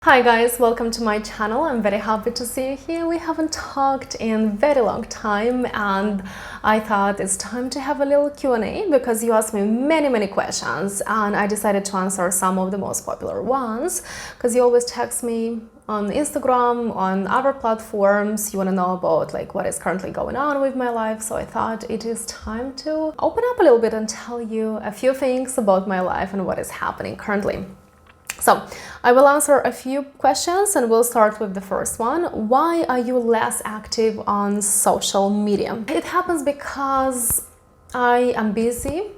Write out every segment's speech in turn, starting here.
Hi guys, welcome to my channel. I'm very happy to see you here. We haven't talked in a very long time and I thought it's time to have a little Q&A because you asked me many questions and I decided to answer some of the most popular ones because you always text me on Instagram, on other platforms. You want to know about what is currently going on with my life, so I thought it is time to open up a little bit and tell you a few things about my life and what is happening currently. So I will answer a few questions and we'll start with the first one. Why are you less active on social media? It happens because I am busy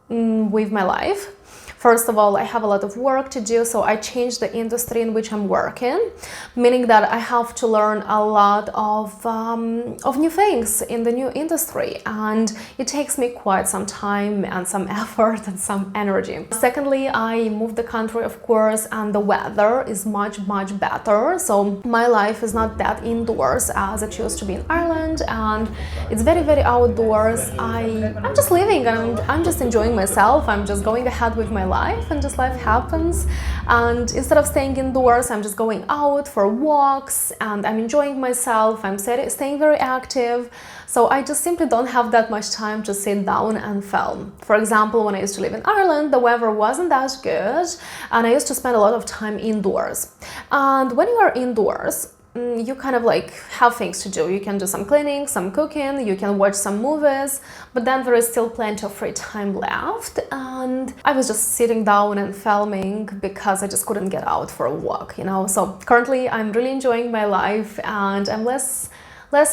with my life. First of all, I have a lot of work to do, so I changed the industry in which I'm working, meaning that I have to learn a lot of new things in the new industry, and it takes me quite some time and some effort and some energy. Secondly, I moved the country, of course, and the weather is much better, so my life is not that indoors as it used to be in Ireland, and it's very outdoors. I'm just living and I'm just enjoying myself. I'm just going ahead with my life and just life happens, and instead of staying indoors I'm just going out for walks and I'm enjoying myself. I'm staying very active, so I just simply don't have that much time to sit down and film. For example, when I used to live in Ireland, the weather wasn't that good and I used to spend a lot of time indoors, and when you are indoors you kind of have things to do. You can do some cleaning, some cooking, you can watch some movies, but then there is still plenty of free time left, and I was just sitting down and filming because I just couldn't get out for a walk, So currently I'm really enjoying my life and I'm less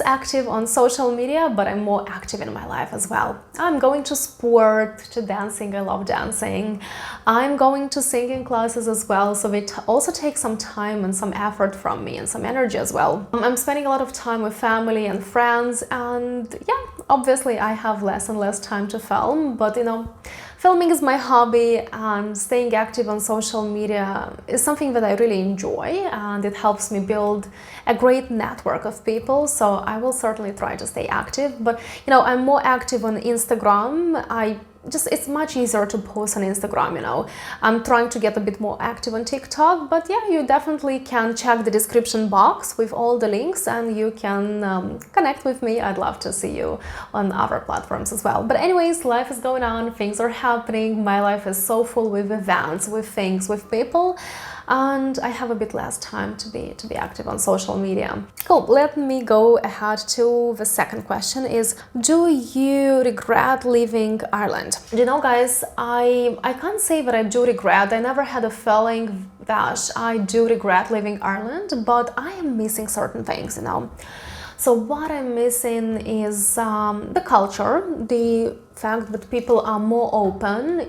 active on social media, but I'm more active in my life as well. I'm going to sport, to dancing. I love dancing. I'm going to singing classes as well, so it also takes some time and some effort from me and some energy as well. I'm spending a lot of time with family and friends, and yeah, obviously I have less and less time to film, but filming is my hobby, and staying active on social media is something that I really enjoy, and it helps me build a great network of people, so I will certainly try to stay active. But I'm more active on Instagram. It's much easier to post on Instagram, I'm trying to get a bit more active on TikTok, but yeah, you definitely can check the description box with all the links and you can connect with me. I'd love to see you on other platforms as well. But anyways, life is going on, things are happening, my life is so full with events, with things, with people, and I have a bit less time to be active on social media. Cool, let me go ahead to the second question is, do you regret leaving Ireland? Guys, I can't say that I do regret. I never had a feeling that I do regret leaving Ireland, but I am missing certain things, So what I'm missing is the culture, the fact that people are more open,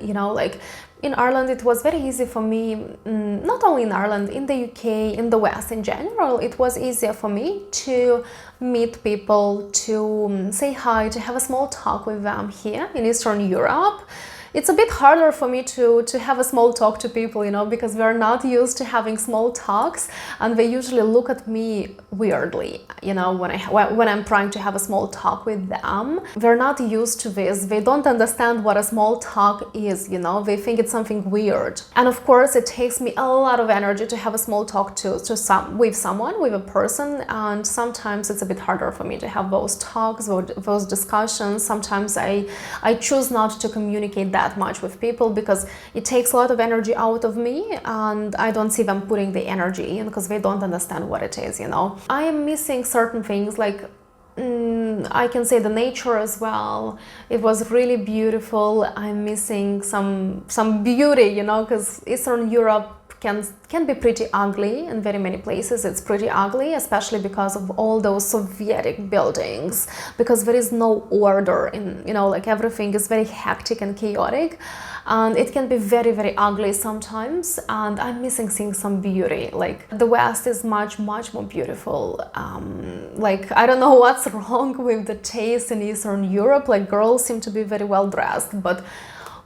in Ireland it was very easy for me, not only in Ireland, in the UK, in the West in general, it was easier for me to meet people, to say hi, to have a small talk with them. Here in Eastern Europe, it's a bit harder for me to have a small talk to people, because we're not used to having small talks, and they usually look at me weirdly, when I'm trying to have a small talk with them. They're not used to this. They don't understand what a small talk is, They think it's something weird. And of course, it takes me a lot of energy to have a small talk with someone, with a person, and sometimes it's a bit harder for me to have those talks or those discussions. Sometimes I choose not to communicate that much with people because it takes a lot of energy out of me and I don't see them putting the energy in because they don't understand what it is, I am missing certain things, I can say the nature as well. It was really beautiful. I'm missing some beauty, because Eastern Europe can be pretty ugly in very many places. It's pretty ugly, especially because of all those Soviet buildings, because there is no order in, everything is very hectic and chaotic, and it can be very ugly sometimes, and I'm missing seeing some beauty. The West is much more beautiful. I don't know what's wrong with the taste in Eastern Europe. Girls seem to be very well dressed, but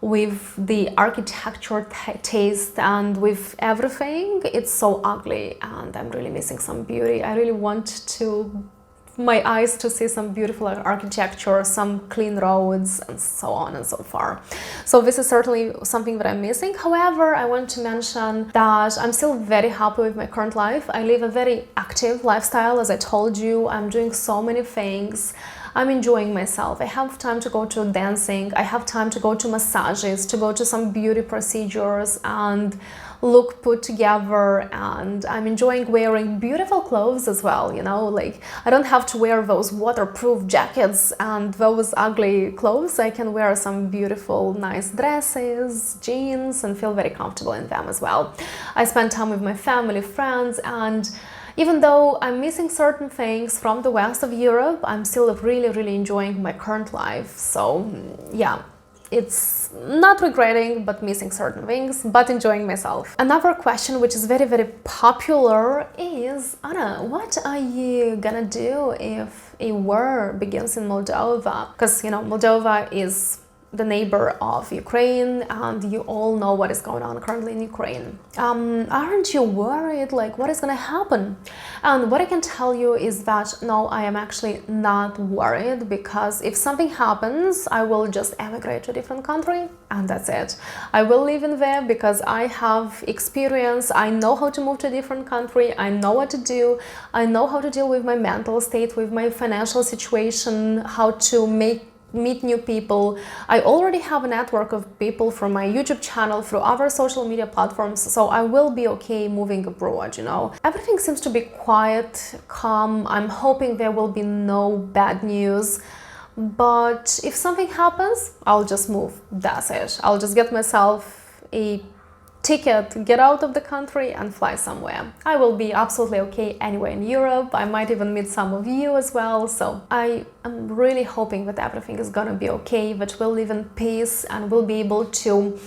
with the architecture taste and with everything, it's so ugly, and I'm really missing some beauty. I really want to my eyes to see some beautiful architecture, some clean roads, and so on and so forth. So this is certainly something that I'm missing. However, I want to mention that I'm still very happy with my current life. I live a very active lifestyle, as I told you. I'm doing so many things. I'm enjoying myself. I have time to go to dancing. I have time to go to massages, to go to some beauty procedures and look put together, and I'm enjoying wearing beautiful clothes as well, you know, like I don't have to wear those waterproof jackets and those ugly clothes. I can wear some beautiful, nice dresses, jeans, and feel very comfortable in them as well. I spend time with my family, friends, and even though I'm missing certain things from the west of Europe, I'm still really enjoying my current life. So yeah, it's not regretting, but missing certain things, but enjoying myself. Another question which is very popular is, Anna, what are you gonna do if a war begins in Moldova? Because, you know, Moldova is the neighbor of Ukraine, and you all know what is going on currently in Ukraine. Aren't you worried, like, what is gonna happen? And what I can tell you is that no, I am actually not worried, because if something happens, I will just emigrate to a different country, and that's it. I will live in there because I have experience. I know how to move to a different country. I know what to do. I know how to deal with my mental state, with my financial situation, how to meet new people. I already have a network of people from my YouTube channel, through other social media platforms, so I will be okay moving abroad, you know. Everything seems to be quiet, calm. I'm hoping there will be no bad news, but if something happens, I'll just move. That's it. I'll just get myself a ticket, get out of the country and fly somewhere. I will be absolutely okay anywhere in Europe. I might even meet some of you as well. So I am really hoping that everything is gonna be okay, that we'll live in peace and we'll be able to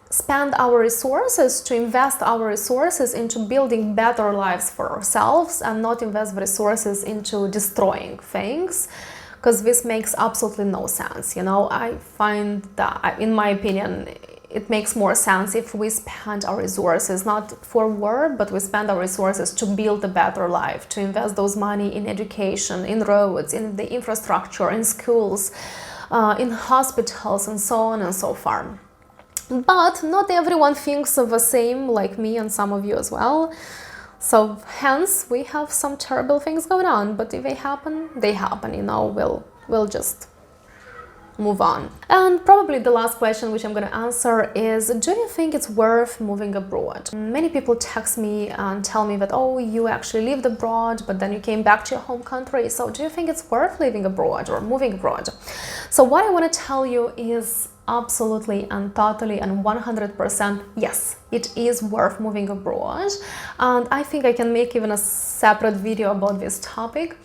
spend our resources, to invest our resources into building better lives for ourselves, and not invest the resources into destroying things, because this makes absolutely no sense. You know, I find that, in my opinion, it makes more sense if we spend our resources not for war, but we spend our resources to build a better life, to invest those money in education, in roads, in the infrastructure, in schools, in hospitals, and so on and so forth. But not everyone thinks of the same, like me and some of you as well. So hence we have some terrible things going on, but if they happen, you know, we'll just move on. And probably the last question which I'm going to answer is, do you think it's worth moving abroad? Many people text me and tell me that, oh, you actually lived abroad, but then you came back to your home country. So do you think it's worth living abroad or moving abroad? So what I want to tell you is absolutely and totally and 100% yes, it is worth moving abroad. And I think I can make even a separate video about this topic,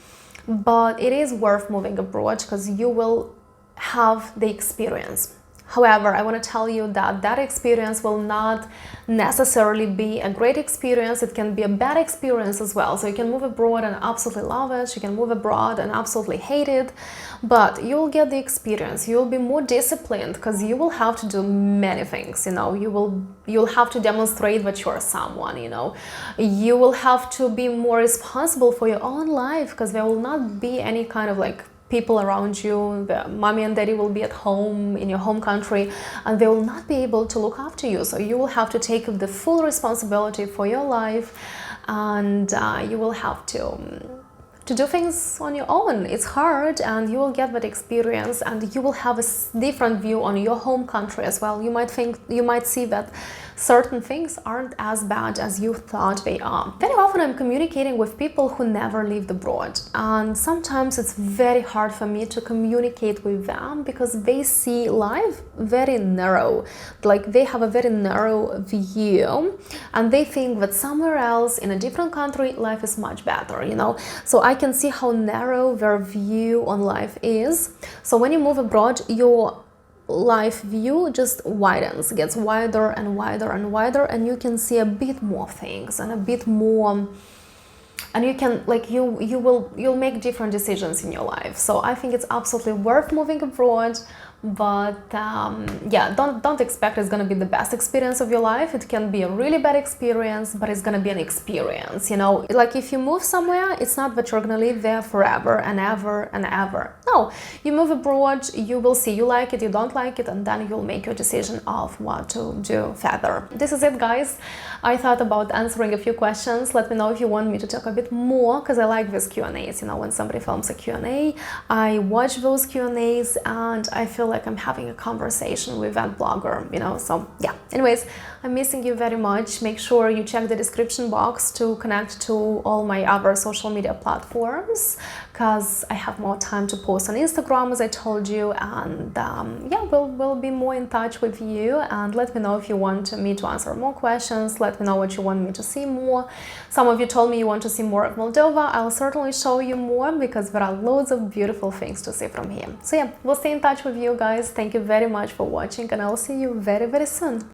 but it is worth moving abroad because you will have the experience. However, I want to tell you that that experience will not necessarily be a great experience. It can be a bad experience as well. So you can move abroad and absolutely love it. You can move abroad and absolutely hate it, but you'll get the experience. You'll be more disciplined because you will have to do many things. You know, you'll have to demonstrate that you're someone. You know, you will have to be more responsible for your own life because there will not be any kind of like people around you. The mommy and daddy will be at home in your home country and they will not be able to look after you. So you will have to take the full responsibility for your life, and you will have to do things on your own. It's hard, and you will get that experience, and you will have a different view on your home country as well. You might see that certain things aren't as bad as you thought they are. Very often I'm communicating with people who never lived abroad, and sometimes it's very hard for me to communicate with them because they see life very narrow. Like they have a very narrow view and they think that somewhere else in a different country life is much better, you know. So I can see how narrow their view on life is. So when you move abroad, your life view just widens, gets wider and wider and wider, and you can see a bit more things and a bit more, and you can like you'll make different decisions in your life. So I think it's absolutely worth moving abroad, but yeah, don't expect it's gonna be the best experience of your life. It can be a really bad experience, but it's gonna be an experience, you know. Like if you move somewhere, it's not that you're gonna live there forever and ever and ever. No, you move abroad, you will see you like it, you don't like it, and then you'll make your decision of what to do further. This is it, guys. I thought about answering a few questions. Let me know if you want me to talk a bit more, because I like these Q&As. You know, when somebody films a Q&A, I watch those Q&As and I feel like I'm having a conversation with that blogger, you know. So yeah, anyways, I'm missing you very much. Make sure you check the description box to connect to all my other social media platforms, because I have more time to post on Instagram, as I told you, and yeah, we'll be more in touch with you. And let me know if you want me to answer more questions. Let me know what you want me to see more. Some of you told me you want to see more of Moldova. I'll certainly show you more, because there are loads of beautiful things to see from here. So yeah, we'll stay in touch with you guys. Thank you very much for watching, and I'll see you very, very soon.